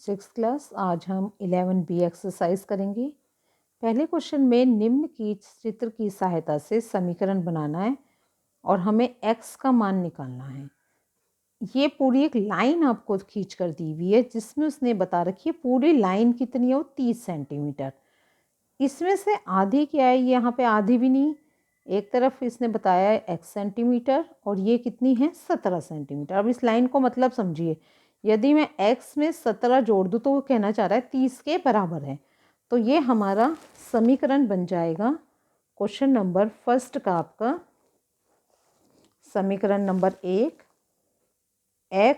Six class. आज हम 11B exercise करेंगे। पहले क्वेश्चन में निम्न की चित्र की सहायता से समीकरण बनाना है और हमें x का मान निकालना है। ये पूरी एक लाइन आपको खींच कर दी हुई है जिसमें उसने बता रखी है पूरी लाइन कितनी है, वो 30 सेंटीमीटर। इसमें से आधी क्या है, यहाँ पे आधी भी नहीं, एक तरफ इसने बताया है x सेंटीमीटर और ये कितनी है 17 सेंटीमीटर। अब इस लाइन को मतलब समझिए, यदि मैं x में 17 जोड़ दूँ तो वो कहना चाह रहा है 30 के बराबर है। तो ये हमारा समीकरण बन जाएगा क्वेश्चन नंबर फर्स्ट का आपका समीकरण नंबर 1, x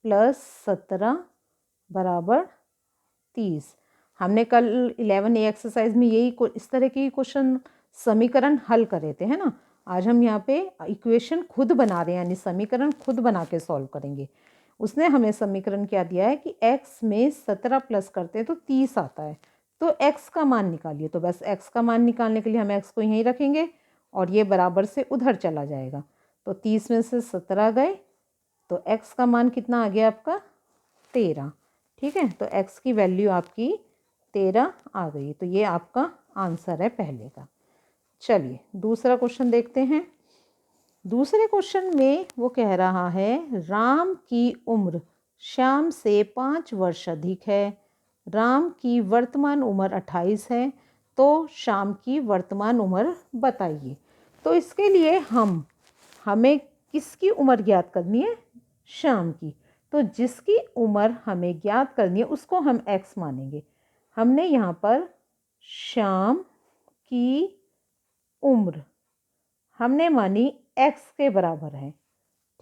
+ 17 बराबर 30। हमने कल 11A एक्सरसाइज में यही इस तरह के क्वेश्चन समीकरण हल करे थे, है ना। आज हम यहाँ पे इक्वेशन खुद बना रहे हैं, यानी समीकरण खुद बना के सॉल्व करेंगे। उसने हमें समीकरण क्या दिया है कि x में 17 प्लस करते हैं तो 30 आता है, तो x का मान निकालिए। तो बस x का मान निकालने के लिए हम x को यहीं रखेंगे और ये बराबर से उधर चला जाएगा। तो 30 में से 17 गए तो x का मान कितना आ गया आपका 13। ठीक है, तो x की वैल्यू आपकी 13 आ गई। तो ये आपका आंसर है पहले का। चलिए दूसरा क्वेश्चन देखते हैं। दूसरे क्वेश्चन में वो कह रहा है राम की उम्र श्याम से 5 वर्ष अधिक है। राम की वर्तमान उम्र 28 है, तो श्याम की वर्तमान उम्र बताइए। तो इसके लिए हमें किसकी उम्र ज्ञात करनी है, श्याम की। तो जिसकी उम्र हमें ज्ञात करनी है उसको हम x मानेंगे। हमने यहाँ पर श्याम की उम्र हमने मानी x के बराबर है।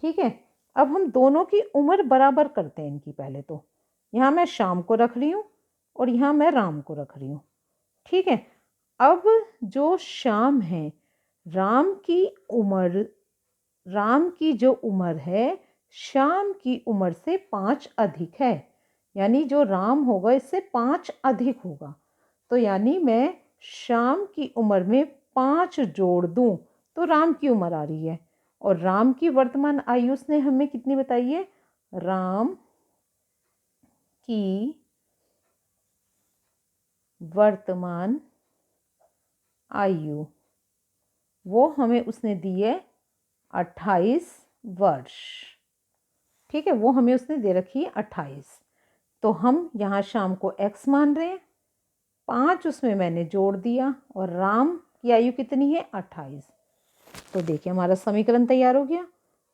ठीक है, अब हम दोनों की उम्र बराबर करते हैं इनकी। पहले तो यहाँ मैं श्याम को रख रही हूँ और यहाँ मैं राम को रख रही हूँ। ठीक है, अब जो श्याम है, राम की जो उम्र है श्याम की उम्र से 5 अधिक है, यानी जो राम होगा इससे 5 अधिक होगा। तो यानी मैं श्याम की उम्र में 5 जोड़ दूं तो राम की उम्र आ रही है। और राम की वर्तमान आयु उसने हमें कितनी बताई है, राम की वर्तमान आयु वो हमें उसने दी है 28 वर्ष। ठीक है, वो हमें उसने दे रखी है 28। तो हम यहाँ शाम को x मान रहे हैं, 5 उसमें मैंने जोड़ दिया और राम की आयु कितनी है 28। तो देखिए हमारा समीकरण तैयार हो गया।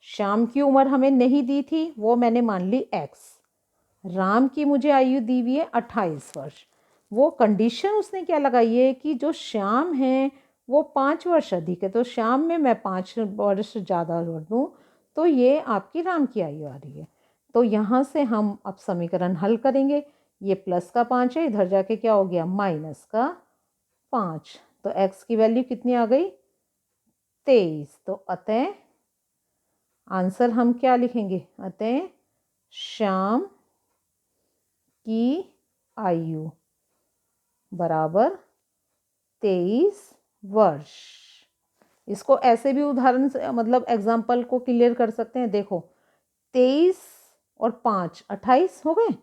श्याम की उम्र हमें नहीं दी थी, वो मैंने मान ली x। राम की मुझे आयु दी हुई है 28 वर्ष। वो कंडीशन उसने क्या लगाई है कि जो श्याम है वो 5 वर्ष अधिक है, तो श्याम में मैं 5 वर्ष ज़्यादा जोड़ दूँ तो ये आपकी राम की आयु आ रही है। तो यहाँ से हम अब समीकरण हल करेंगे। ये प्लस का 5 है, इधर जाके क्या हो गया माइनस का 5। तो x की वैल्यू कितनी आ गई 23। तो अतः आंसर हम क्या लिखेंगे, अतः श्याम की आयु बराबर 23 वर्ष। इसको ऐसे भी उदाहरण से मतलब एग्जाम्पल को क्लियर कर सकते हैं। देखो 23 और 5 28 हो गए,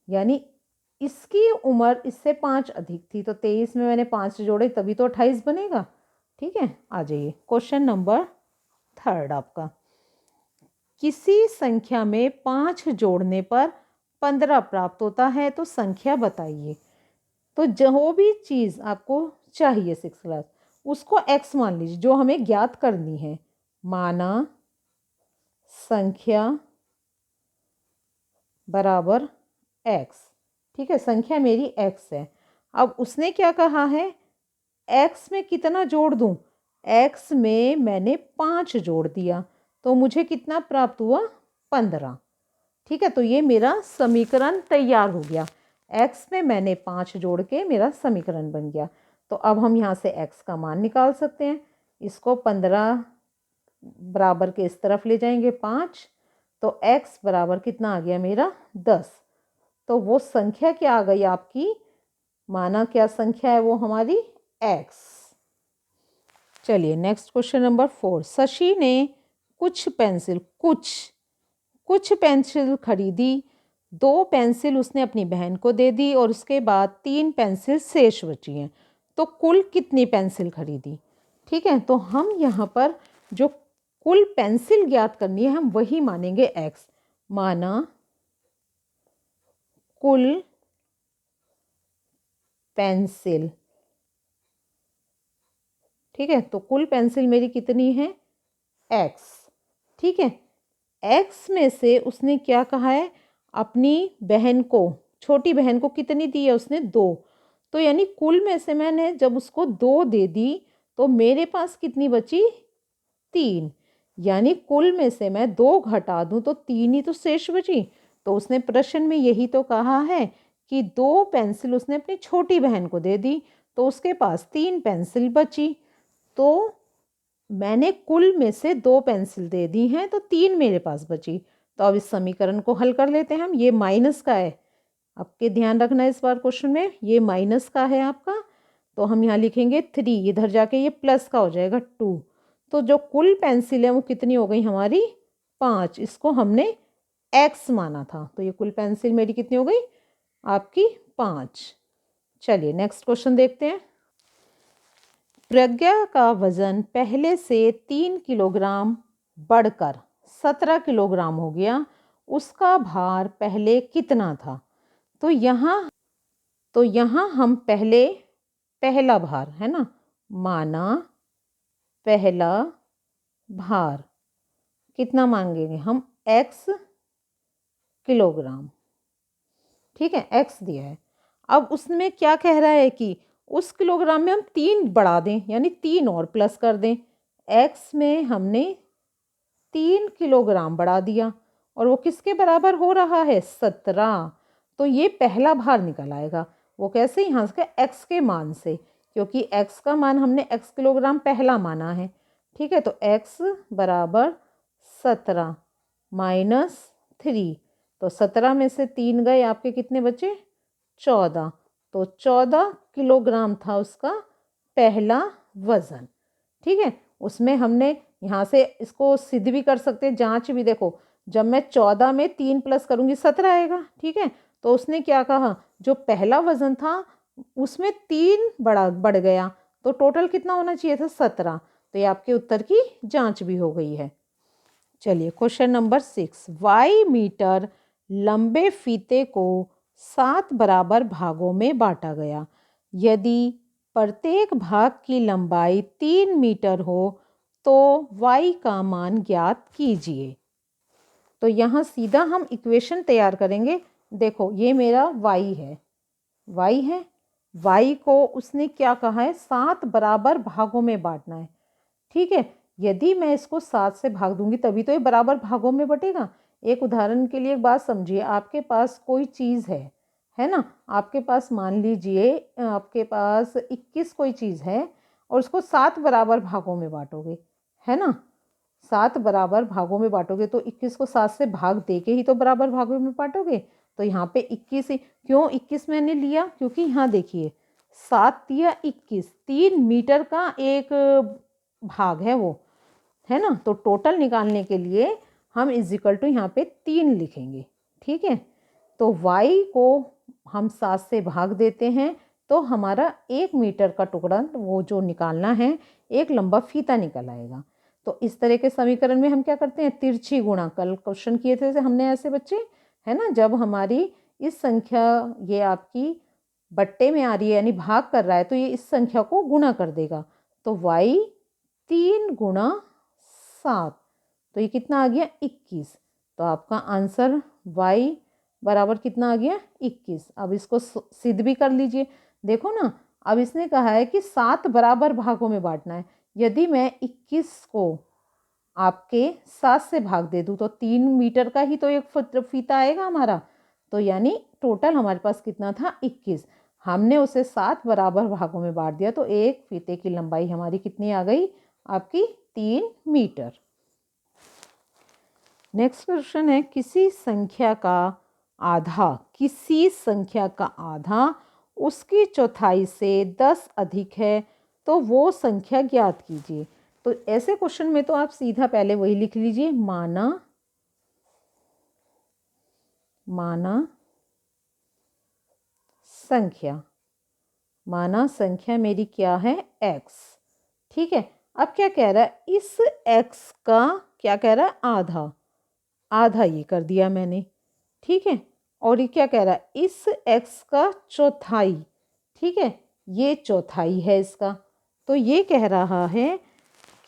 यानी इसकी उम्र इससे 5 अधिक थी, तो 23 में मैंने 5 जोड़े तभी तो 28 बनेगा। ठीक है, आ जाइए क्वेश्चन नंबर 3 आपका। किसी संख्या में 5 जोड़ने पर 15 प्राप्त होता है, तो संख्या बताइए। तो जो भी चीज़ आपको चाहिए 6 क्लास उसको x मान लीजिए जो हमें ज्ञात करनी है। माना संख्या बराबर x। ठीक है, संख्या मेरी x है। अब उसने क्या कहा है, x में कितना जोड़ दूं, x में मैंने 5 जोड़ दिया तो मुझे कितना प्राप्त हुआ 15। ठीक है, तो ये मेरा समीकरण तैयार हो गया। x में मैंने 5 जोड़ के मेरा समीकरण बन गया। तो अब हम यहाँ से x का मान निकाल सकते हैं। इसको 15 बराबर के इस तरफ ले जाएंगे 5, तो x बराबर कितना आ गया मेरा 10। तो वो संख्या क्या आ गई आपकी, माना क्या संख्या है वो हमारी x। चलिए नेक्स्ट क्वेश्चन नंबर 4। शशि ने कुछ पेंसिल खरीदी 2 पेंसिल उसने अपनी बहन को दे दी और उसके बाद 3 पेंसिल शेष बची हैं, तो कुल कितनी पेंसिल खरीदी। ठीक है, तो हम यहाँ पर जो कुल पेंसिल ज्ञात करनी है हम वही मानेंगे x। माना कुल पेंसिल, ठीक है, तो कुल पेंसिल मेरी कितनी है x। ठीक है, x में से उसने क्या कहा है, अपनी बहन को, छोटी बहन को कितनी दी है उसने 2, तो यानी कुल में से मैंने जब उसको 2 दे दी तो मेरे पास कितनी बची 3, यानी कुल में से मैं 2 घटा दूं तो 3 ही तो शेष बची। तो उसने प्रश्न में यही तो कहा है कि 2 पेंसिल उसने अपनी छोटी बहन को दे दी तो उसके पास 3 पेंसिल बची। तो मैंने कुल में से 2 पेंसिल दे दी हैं तो 3 मेरे पास बची। तो अब इस समीकरण को हल कर लेते हैं हम। ये माइनस का है, आपके ध्यान रखना है इस बार क्वेश्चन में, ये माइनस का है आपका, तो हम यहाँ लिखेंगे 3, इधर जाके ये प्लस का हो जाएगा 2। तो जो कुल पेंसिल है वो कितनी हो गई हमारी 5, इसको हमने x माना था, तो ये कुल पेंसिल मेरी कितनी हो गई आपकी 5। चलिए नेक्स्ट क्वेश्चन देखते हैं। प्रज्ञा का वजन पहले से 3 किलोग्राम बढ़कर 17 किलोग्राम हो गया, उसका भार पहले कितना था। तो यहाँ हम पहले पहला भार है ना, माना पहला भार कितना मांगेंगे हम x किलोग्राम। ठीक है, x दिया है। अब उसमें क्या कह रहा है कि उस किलोग्राम में हम 3 बढ़ा दें, यानी 3 और प्लस कर दें। x में हमने 3 किलोग्राम बढ़ा दिया और वो किसके बराबर हो रहा है 17। तो ये पहला भार निकल आएगा। वो कैसे, यहाँ से x के मान से, क्योंकि x का मान हमने x किलोग्राम पहला माना है। ठीक है, तो x बराबर 17 माइनस 3, तो 17 में से 3 गए, आपके कितने बचे 14। तो 14 किलोग्राम था उसका पहला वजन। ठीक है, उसमें हमने यहाँ से इसको सिद्ध भी कर सकते हैं, जांच भी। देखो जब मैं 14 में 3 प्लस करूँगी 17 आएगा। ठीक है, तो उसने क्या कहा, जो पहला वजन था उसमें 3 बढ़ गया, तो टोटल कितना होना चाहिए था 17। तो ये आपके उत्तर की जांच भी हो गई है। चलिए क्वेश्चन नंबर 6, वाई मीटर लंबे फीते को 7 बराबर भागों में बांटा गया। यदि प्रत्येक भाग की लंबाई 3 मीटर हो तो y का मान ज्ञात कीजिए। तो यहाँ सीधा हम इक्वेशन तैयार करेंगे। देखो ये मेरा y है, y को उसने क्या कहा है 7 बराबर भागों में बांटना है। ठीक है, यदि मैं इसको 7 से भाग दूंगी तभी तो ये बराबर भागों में बटेगा। एक उदाहरण के लिए एक बात समझिए, आपके पास कोई चीज़ है ना, आपके पास मान लीजिए आपके पास 21 कोई चीज़ है और उसको 7 बराबर भागों में बांटोगे, है ना, 7 बराबर भागों में बांटोगे तो 21 को 7 से भाग दे के ही तो बराबर भागों में बांटोगे। तो यहाँ पे 21 ही क्यों 21 मैंने लिया, क्योंकि यहाँ देखिए 7 या 21 3 मीटर का एक भाग है वो, है ना। तो टोटल निकालने के लिए हम इक्वल टू यहाँ पे 3 लिखेंगे। ठीक है, तो y को हम 7 से भाग देते हैं तो हमारा 1 मीटर का टुकड़ा वो जो निकालना है एक लंबा फीता निकल आएगा। तो इस तरह के समीकरण में हम क्या करते हैं, तिरछी गुणा, कल क्वेश्चन किए थे हमने ऐसे बच्चे, है ना, जब हमारी इस संख्या ये आपकी बट्टे में आ रही है यानी भाग कर रहा है तो ये इस संख्या को गुणा कर देगा। तो y 3 गुणा 7, तो ये कितना आ गया 21। तो आपका आंसर y बराबर कितना आ गया 21। अब इसको सिद्ध भी कर लीजिए। देखो ना, अब इसने कहा है कि 7 बराबर भागों में बांटना है। यदि मैं 21 को आपके 7 से भाग दे दूँ तो 3 मीटर का ही तो एक फीता आएगा हमारा। तो यानी टोटल हमारे पास कितना था 21, हमने उसे 7 बराबर भागों में बांट दिया तो एक फीते की लंबाई हमारी कितनी आ गई आपकी 3 मीटर। नेक्स्ट क्वेश्चन है, किसी संख्या का आधा उसकी चौथाई से 10 अधिक है तो वो संख्या ज्ञात कीजिए। तो ऐसे क्वेश्चन में तो आप सीधा पहले वही लिख लीजिए, माना माना संख्या, माना संख्या मेरी क्या है, x। ठीक है, अब क्या कह रहा है, इस x का क्या कह रहा है, आधा, आधा ये कर दिया मैंने। ठीक है, और ये क्या कह रहा है, इस x का चौथाई। ठीक है, ये चौथाई है इसका। तो ये कह रहा है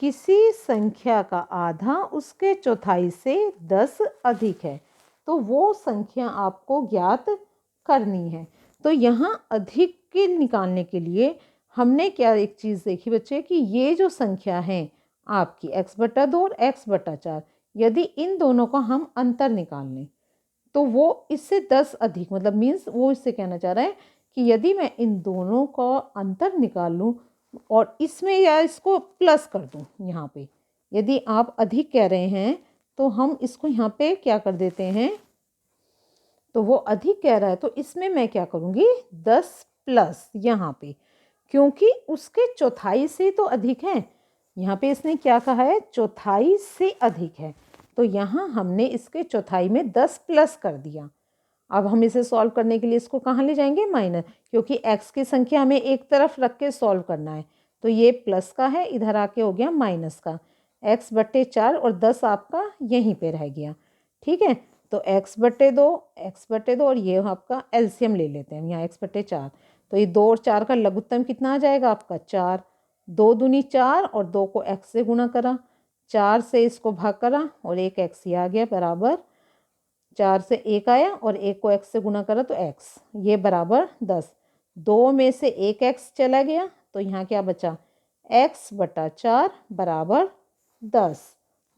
किसी संख्या का आधा उसके चौथाई से 10 अधिक है, तो वो संख्या आपको ज्ञात करनी है। तो यहाँ अधिक के निकालने के लिए हमने क्या एक चीज़ देखी बच्चे कि ये जो संख्या है आपकी x/2 और x/4, यदि इन दोनों का हम अंतर निकाल लें तो वो इससे 10 अधिक, मतलब मीन्स वो इससे कहना चाह रहा है कि यदि मैं इन दोनों का अंतर निकाल लूँ और इसमें या इसको प्लस कर दूँ, यहाँ पे यदि आप अधिक कह रहे हैं तो हम इसको यहाँ पे क्या कर देते हैं, तो वो अधिक कह रहा है तो इसमें मैं क्या करूँगी, 10 प्लस यहाँ पे, क्योंकि उसके चौथाई से तो अधिक है। यहाँ पे इसने क्या कहा है, चौथाई से अधिक है, तो यहाँ हमने इसके चौथाई में 10 प्लस कर दिया। अब हम इसे सॉल्व करने के लिए इसको कहाँ ले जाएंगे, माइनस, क्योंकि x की संख्या हमें एक तरफ रख के सॉल्व करना है। तो ये प्लस का है, इधर आके हो गया माइनस का, x/4 और 10 आपका यहीं पे रह गया। ठीक है, तो x/2 और ये आपका एलसीएम ले लेते हैं यहाँ x/4। तो ये 2 और 4 का लघुत्तम कितना आ जाएगा आपका, 4। 2 दूनी 4 और 2 को x से गुणा करा, 4 से इसको भाग करा और एक x ही आ गया बराबर, 4 से 1 आया और 1 को x से गुणा करा तो x, ये बराबर 10। 2 में से एक x चला गया तो यहाँ क्या बचा, x/4 बराबर 10।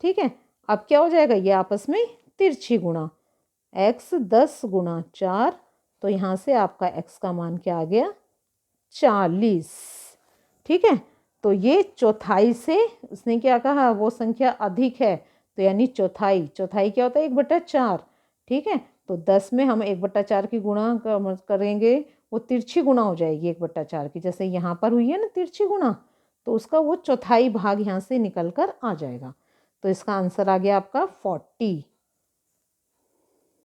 ठीक है, अब क्या हो जाएगा, ये आपस में तिरछी गुणा, x 10 गुणा 4, तो यहाँ से आपका x का मान क्या आ गया, 40। ठीक है, तो ये चौथाई से उसने क्या कहा, वो संख्या अधिक है, तो यानी चौथाई, चौथाई क्या होता है, 1/4। ठीक है, तो 10 में हम 1/4 की गुणा करेंगे, वो तिरछी गुणा हो जाएगी 1/4 की, जैसे यहाँ पर हुई है ना तिरछी गुणा, तो उसका वो चौथाई भाग यहाँ से निकल कर आ जाएगा। तो इसका आंसर आ गया आपका 40।